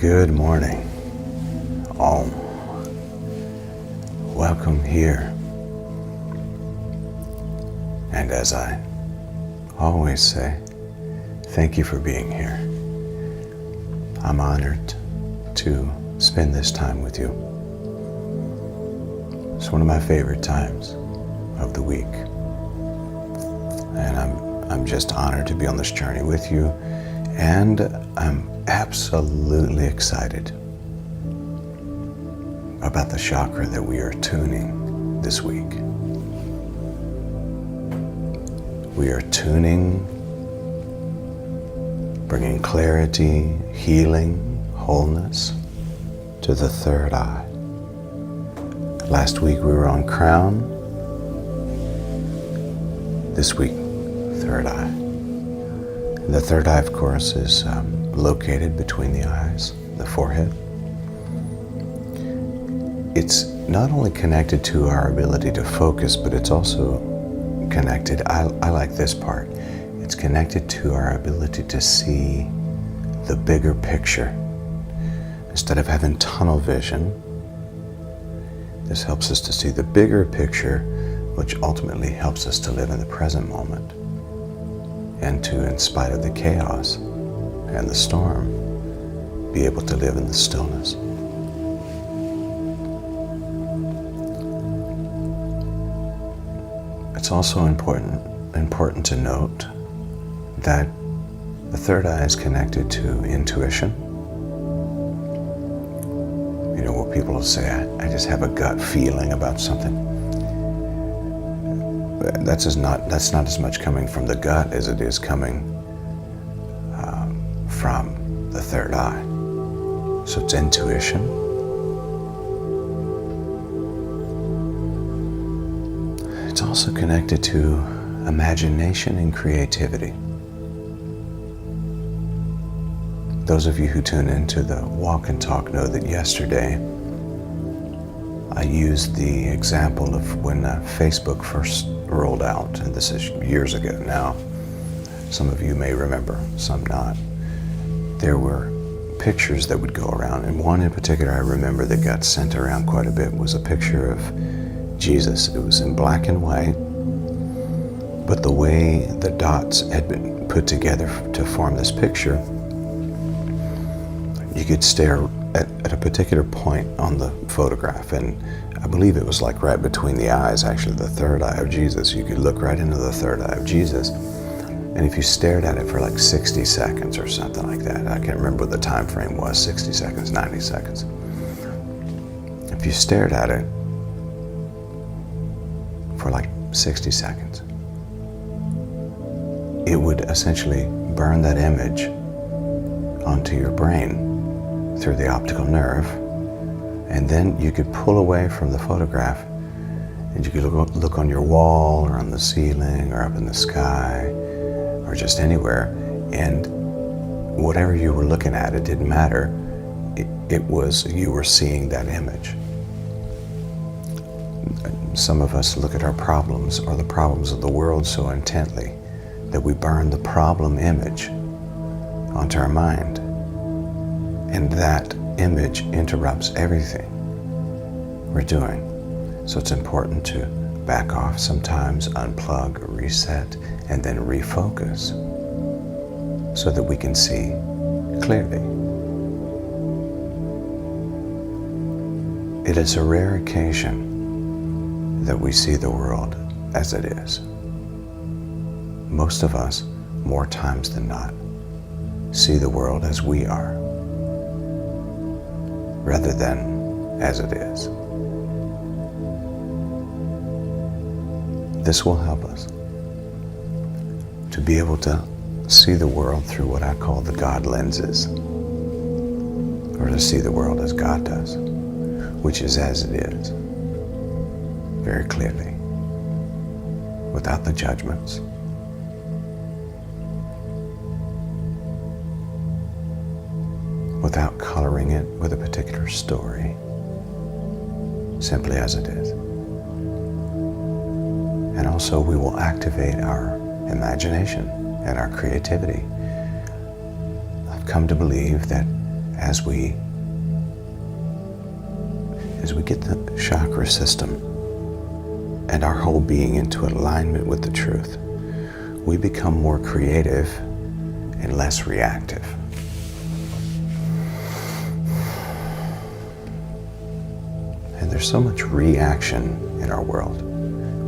Good morning. Om. Welcome here. And as I always say, thank you for being here. I'm honored to spend this time with you. It's one of my favorite times of the week. And I'm just honored to be on this journey with you. And I'm absolutely excited about the chakra that we are tuning this week. We are tuning, bringing clarity, healing, wholeness to the third eye. Last week we were on crown. This week, third eye. And the third eye, of course, is located between the eyes, the forehead. It's not only connected to our ability to focus, but it's also connected, I like this part, it's connected to our ability to see the bigger picture. Instead of having tunnel vision, this helps us to see the bigger picture, which ultimately helps us to live in the present moment and to, in spite of the chaos and the storm, be able to live in the stillness. It's also important to note that the third eye is connected to intuition. You know, what people will say, I just have a gut feeling about something. That's not as much coming from the gut as it is coming from the third eye. So it's intuition. It's also connected to imagination and creativity. Those of you who tune into the Walk and Talk know that yesterday I used the example of when Facebook first rolled out, and this is years ago now. Some of you may remember, some not. There were pictures that would go around, and one in particular I remember that got sent around quite a bit was a picture of Jesus. It was in black and white, but the way the dots had been put together to form this picture, you could stare at a particular point on the photograph, and I believe it was like right between the eyes, actually the third eye of Jesus. You could look right into the third eye of Jesus, and if you stared at it for like 60 seconds or something like that, I can't remember what the time frame was, 60 seconds, 90 seconds. If you stared at it for like 60 seconds, it would essentially burn that image onto your brain through the optical nerve, and then you could pull away from the photograph and you could look on your wall or on the ceiling or up in the sky or just anywhere, and whatever you were looking at, it didn't matter. It was, you were seeing that image. Some of us look at our problems or the problems of the world so intently that we burn the problem image onto our mind. And that image interrupts everything we're doing. So it's important to back off sometimes, unplug, reset, and then refocus so that we can see clearly. It is a rare occasion that we see the world as it is. Most of us, more times than not, see the world as we are, rather than as it is. This will help us to be able to see the world through what I call the God lenses, or to see the world as God does, which is as it is, very clearly, without the judgments, without coloring it with a particular story, simply as it is. And also we will activate our imagination and our creativity. I've come to believe that as we get the chakra system and our whole being into alignment with the truth, we become more creative and less reactive. And there's so much reaction in our world.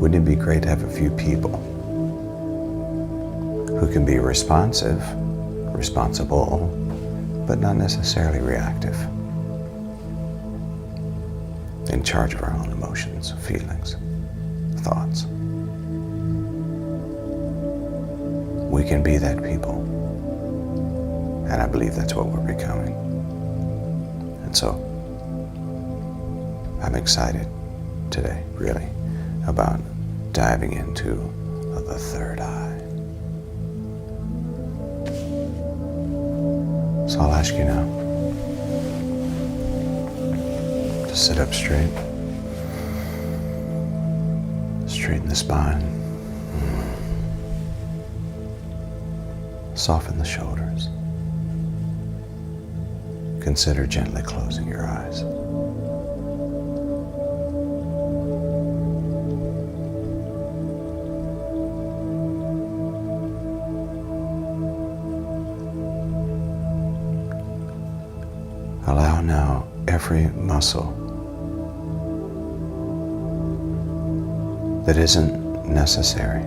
Wouldn't it be great to have a few people who can be responsive, responsible, but not necessarily reactive, in charge of our own emotions, feelings, thoughts? We can be that people, and I believe that's what we're becoming. And so I'm excited today, really, about diving into the third eye. So I'll ask you now to sit up straight, straighten the spine, soften the shoulders. Consider gently closing your eyes. Allow now every muscle that isn't necessary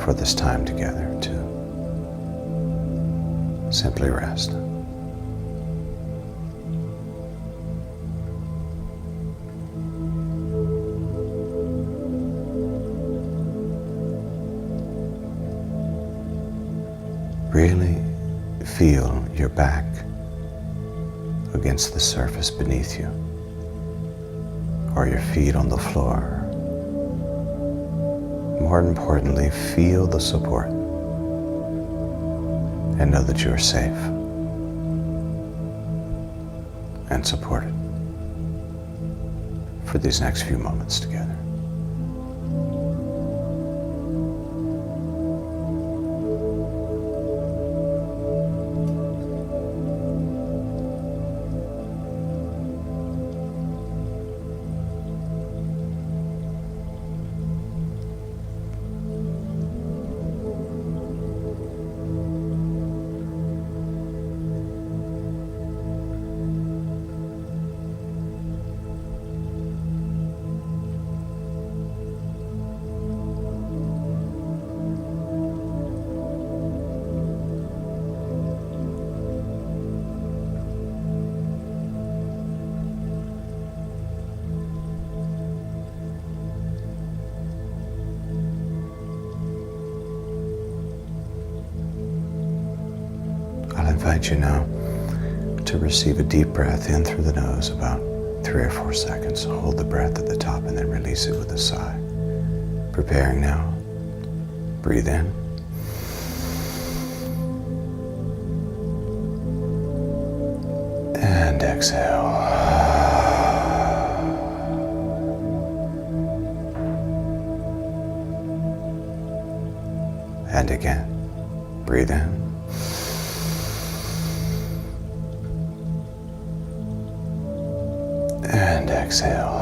for this time together to simply rest. Really feel your back against the surface beneath you, or your feet on the floor. More importantly, feel the support and know that you are safe and supported for these next few moments together. I'll invite you now to receive a deep breath in through the nose, about 3 or 4 seconds. Hold the breath at the top and then release it with a sigh. Preparing now. Breathe in. And exhale. And again. Breathe in. And exhale.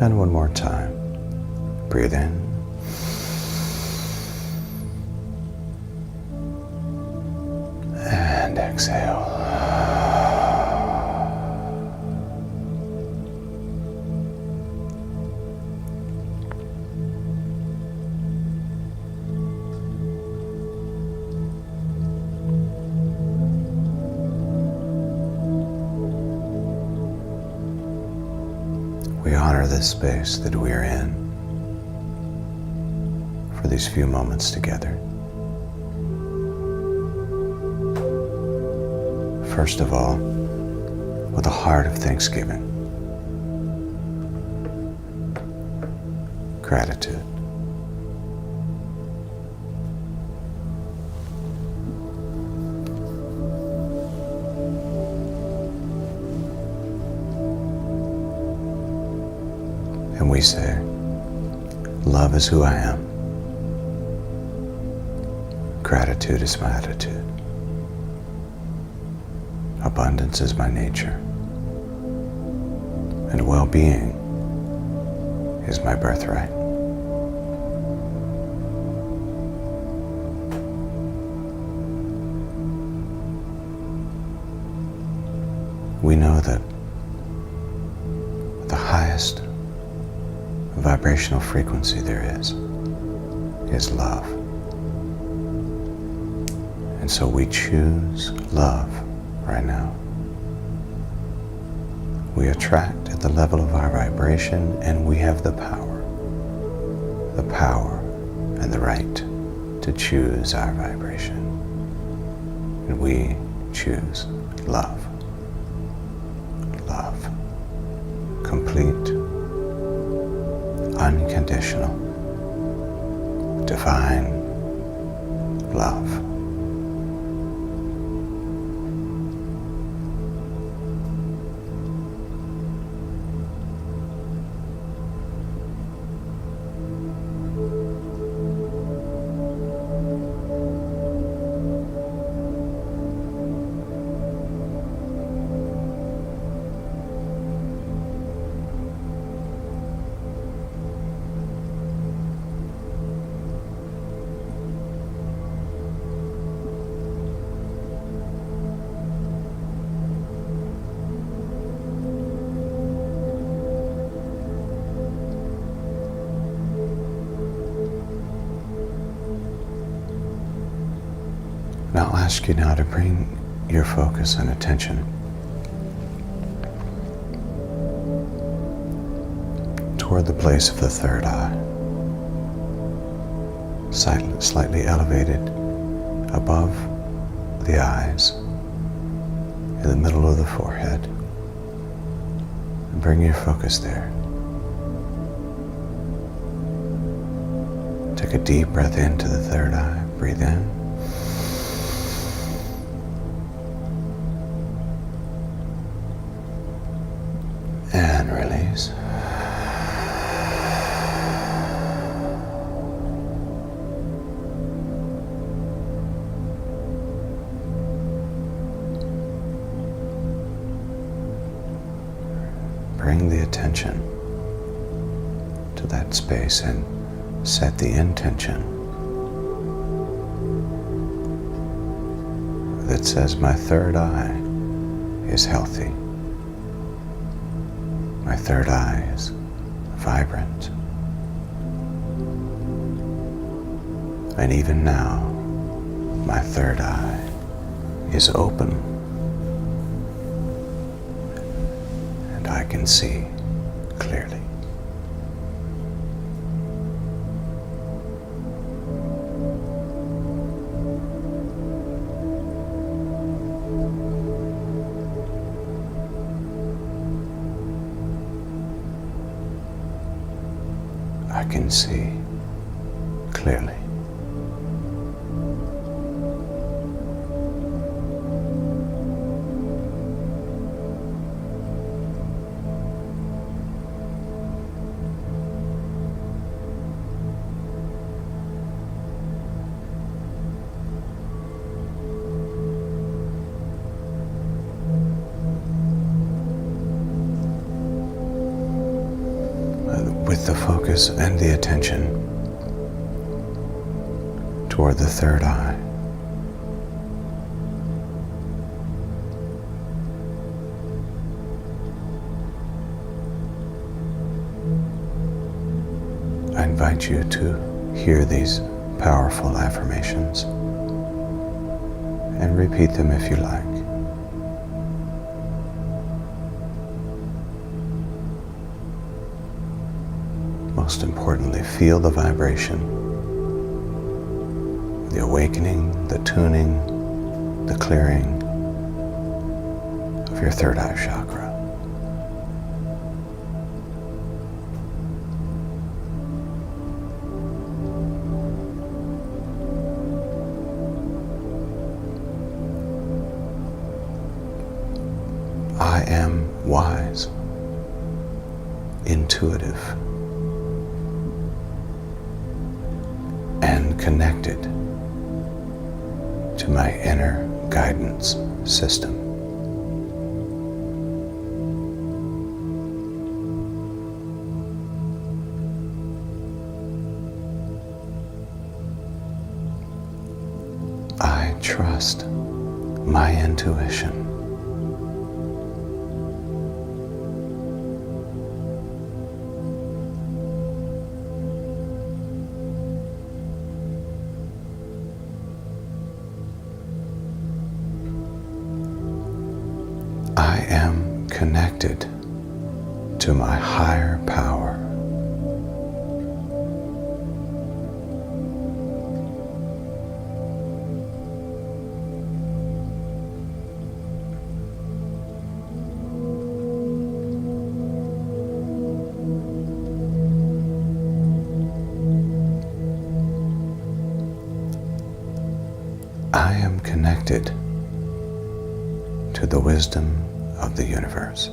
And one more time. Breathe in. And exhale. We honor this space that we are in for these few moments together. First of all, with a heart of thanksgiving, gratitude. And we say, Love is who I am. Gratitude is my attitude. Abundance is my nature. And well-being is my birthright. We know that the highest vibrational frequency there is love. And so we choose love right now. We attract at the level of our vibration, and we have the power and the right to choose our vibration. And we choose love. Love. Complete, unconditional, divine love. Now I'll ask you now to bring your focus and attention toward the place of the third eye, slightly elevated above the eyes, in the middle of the forehead. And bring your focus there. Take a deep breath into the third eye. Breathe in. And release. Bring the attention to that space and set the intention that says, my third eye is healthy. My third eye is vibrant. And even now, my third eye is open. And I can see clearly. I can see clearly. With the focus and the attention toward the third eye, I invite you to hear these powerful affirmations and repeat them if you like. Most importantly, feel the vibration, the awakening, the tuning, the clearing of your third eye chakra. I am wise, intuitive, and connected to my inner guidance system. I trust my intuition. I am connected to my higher power. I am connected to the wisdom of the universe.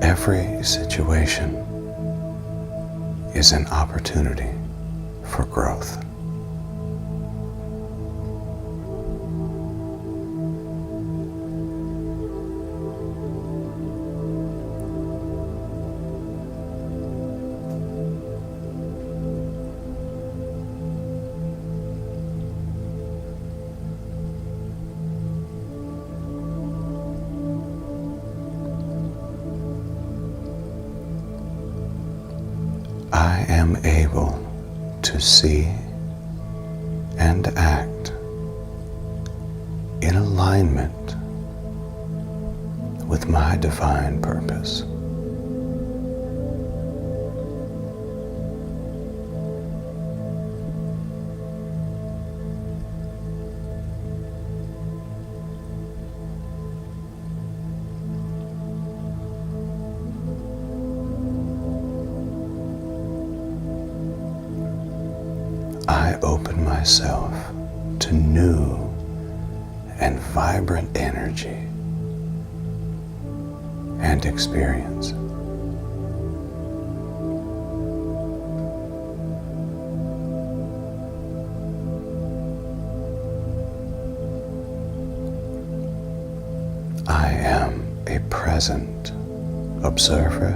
Every situation is an opportunity for growth. I am able to see and act in alignment with my divine purpose. I open myself to new and vibrant energy and experience. I am a present observer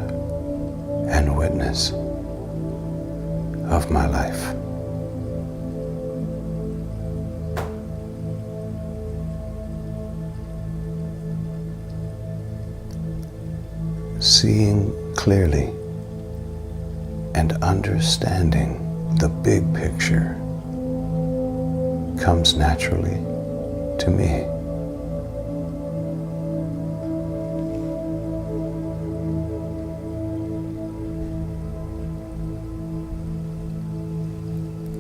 and witness of my life. Seeing clearly and understanding the big picture comes naturally to me.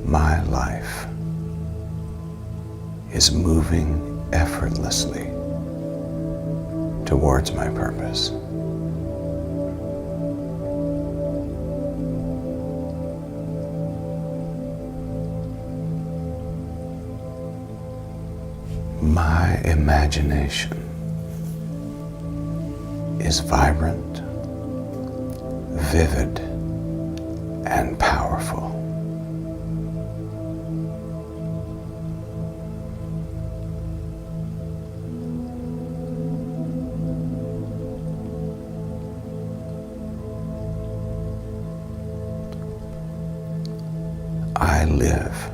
My life is moving effortlessly towards my purpose. My imagination is vibrant, vivid, and powerful. I live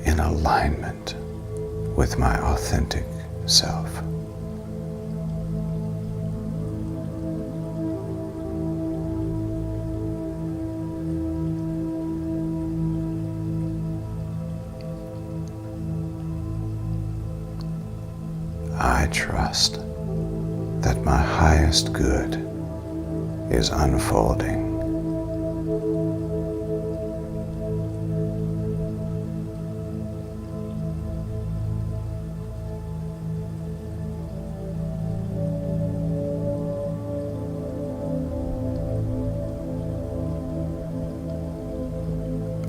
in alignment with my authentic self. I trust that my highest good is unfolding.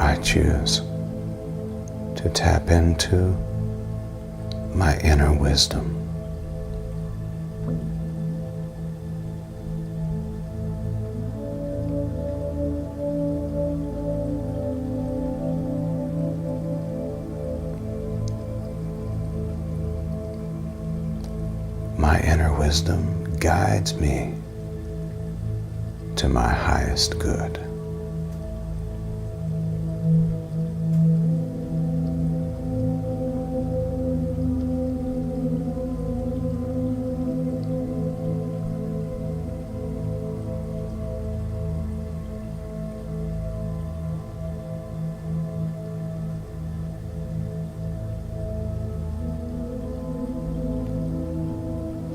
I choose to tap into my inner wisdom. My inner wisdom guides me to my highest good.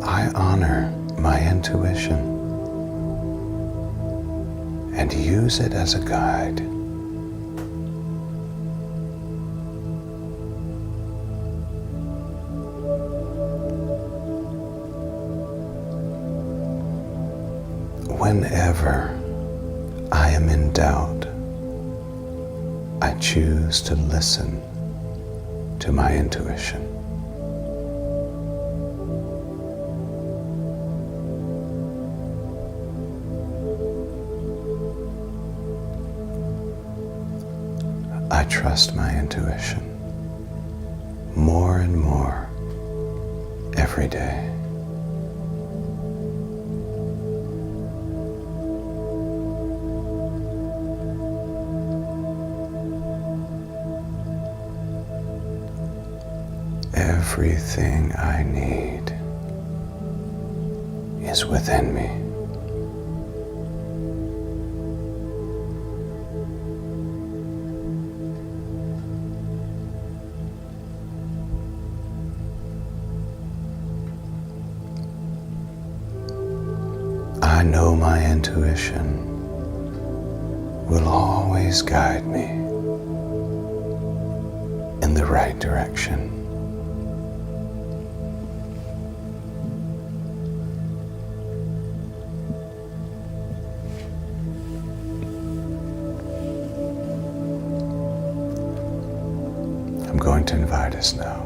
I honor my intuition and use it as a guide. Whenever I am in doubt, I choose to listen to my intuition. I trust my intuition more and more every day. Everything I need is within me. I know my intuition will always guide me in the right direction. I'm going to invite us now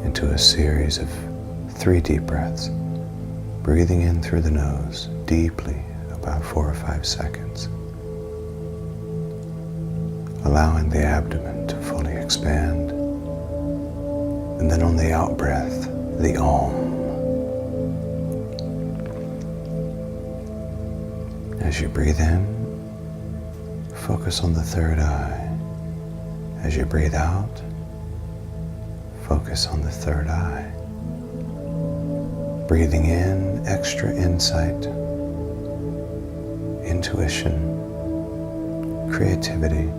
into a series of 3 deep breaths. Breathing in through the nose deeply, about 4 or 5 seconds. Allowing the abdomen to fully expand. And then on the out breath, the Om. As you breathe in, focus on the third eye. As you breathe out, focus on the third eye. Breathing in, extra insight, intuition, creativity,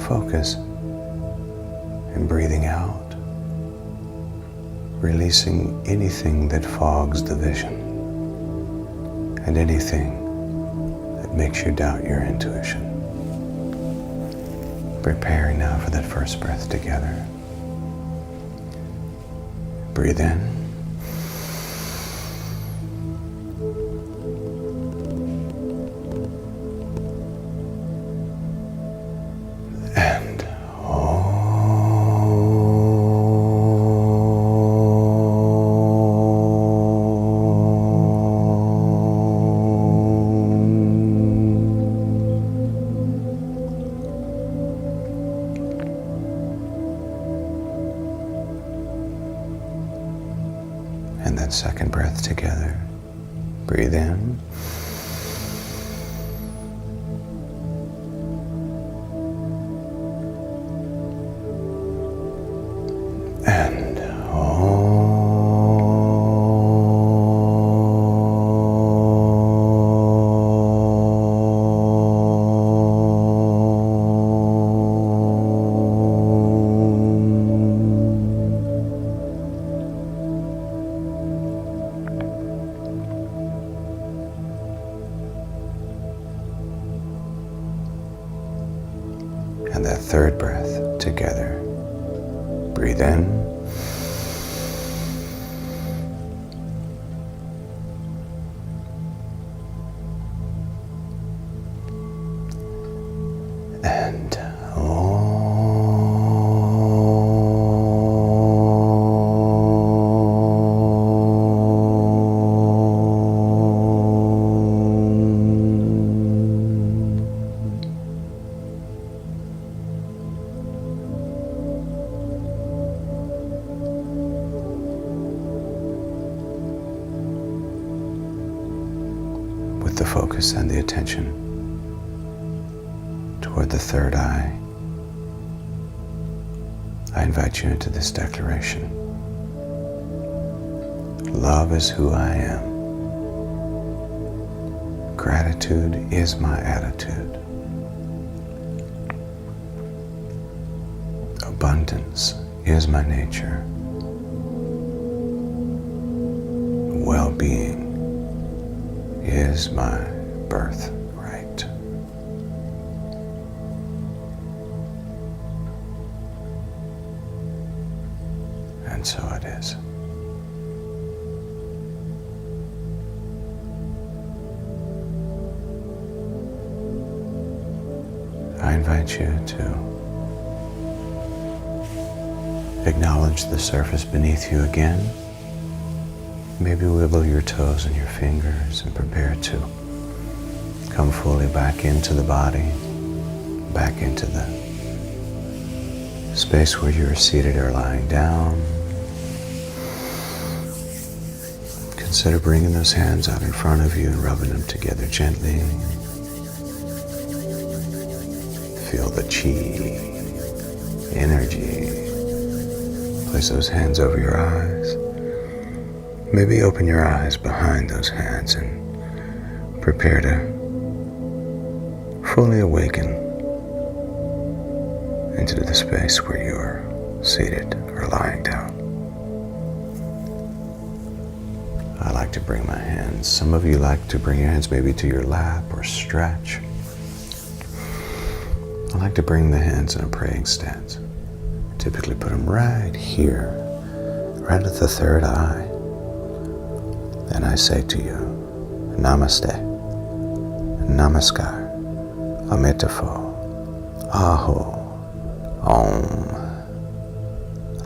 focus, and breathing out, releasing anything that fogs the vision and anything that makes you doubt your intuition. Preparing now for that first breath together. Breathe in. And that second breath together. Breathe in. And that third breath together. Breathe in. and with the focus and the attention toward the third eye, I invite you into this declaration. Love is who I am. Gratitude is my attitude. Abundance is my nature. Well-being is my birthright. And so it is. I invite you to acknowledge the surface beneath you again. Maybe wiggle your toes and your fingers and prepare to come fully back into the body, back into the space where you're seated or lying down. Consider bringing those hands out in front of you and rubbing them together gently. Feel the chi, energy. Place those hands over your eyes. Maybe open your eyes behind those hands and prepare to fully awaken into the space where you are seated or lying down. I like to bring my hands. Some of you like to bring your hands maybe to your lap or stretch. I like to bring the hands in a praying stance. Typically put them right here, right at the third eye. Then I say to you, Namaste, Namaskar, Amitafo, Aho, Om.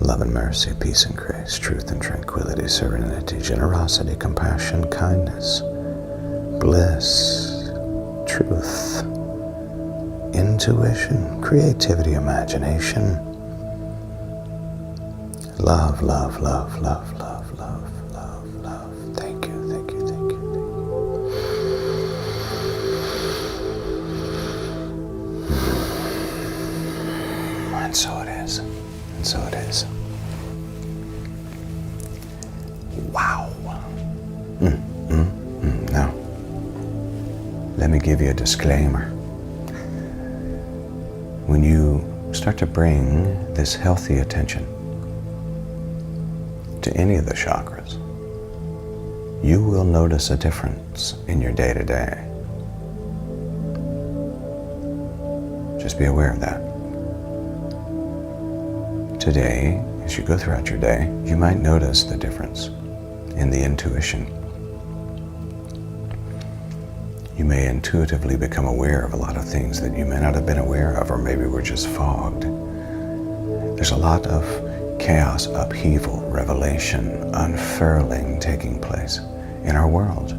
Love and mercy, peace and grace, truth and tranquility, serenity, generosity, compassion, kindness, bliss, truth, intuition, creativity, imagination, love, love, love, love, love, love, love, love. Thank you, thank you, thank you, thank you. And so it is, and so it is. Wow. Now, let me give you a disclaimer. When you start to bring this healthy attention to any of the chakras, you will notice a difference in your day-to-day. Just be aware of that. Today, as you go throughout your day, you might notice the difference in the intuition. You may intuitively become aware of a lot of things that you may not have been aware of, or maybe were just fogged. There's a lot of chaos, upheaval, revelation, unfurling taking place in our world.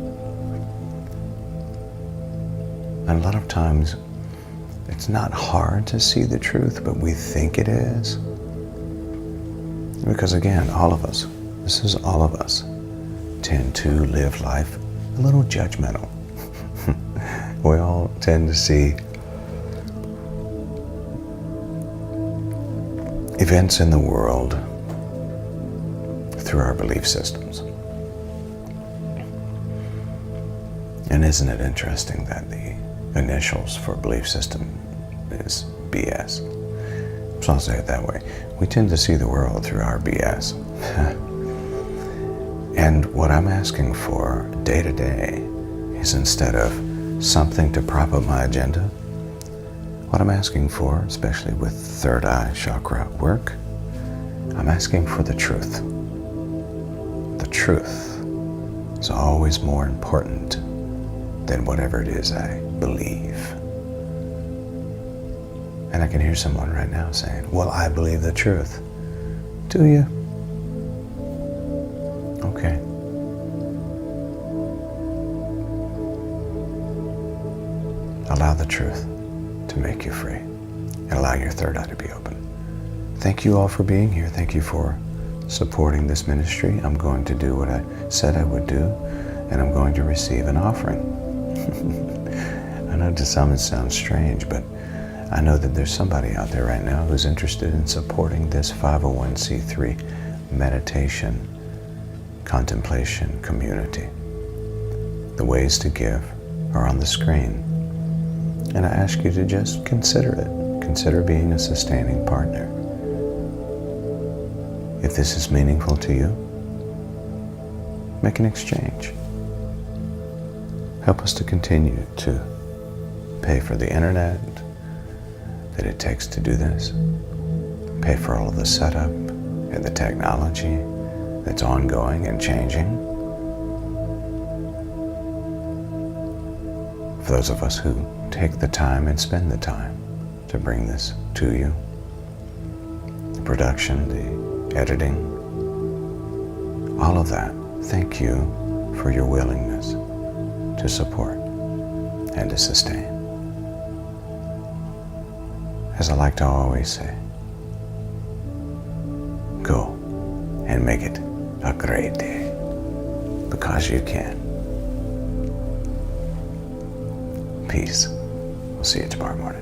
And a lot of times, it's not hard to see the truth, but we think it is. Because again, all of us, this is all of us, tend to live life a little judgmental. We all tend to see events in the world through our belief systems. And isn't it interesting that the initials for belief system is BS? So I'll say it that way. We tend to see the world through our BS. And what I'm asking for day to day is, instead of something to prop up my agenda, what I'm asking for, especially with third eye chakra work, I'm asking for the truth. The truth is always more important than whatever it is I believe. And I can hear someone right now saying, well, I believe the truth. Do you? Okay. Allow the truth to make you free, and allow your third eye to be open. Thank you all for being here. Thank you for supporting this ministry. I'm going to do what I said I would do, and I'm going to receive an offering. I know to some it sounds strange, but I know that there's somebody out there right now who's interested in supporting this 501c3 meditation, contemplation community. The ways to give are on the screen. And I ask you to just consider it. Consider being a sustaining partner. If this is meaningful to you, make an exchange. Help us to continue to pay for the internet that it takes to do this. Pay for all of the setup and the technology that's ongoing and changing. For those of us who take the time and spend the time to bring this to you, the production, the editing, all of that, thank you for your willingness to support and to sustain. As I like to always say, go and make it a great day, because you can. Peace. We'll see you tomorrow morning.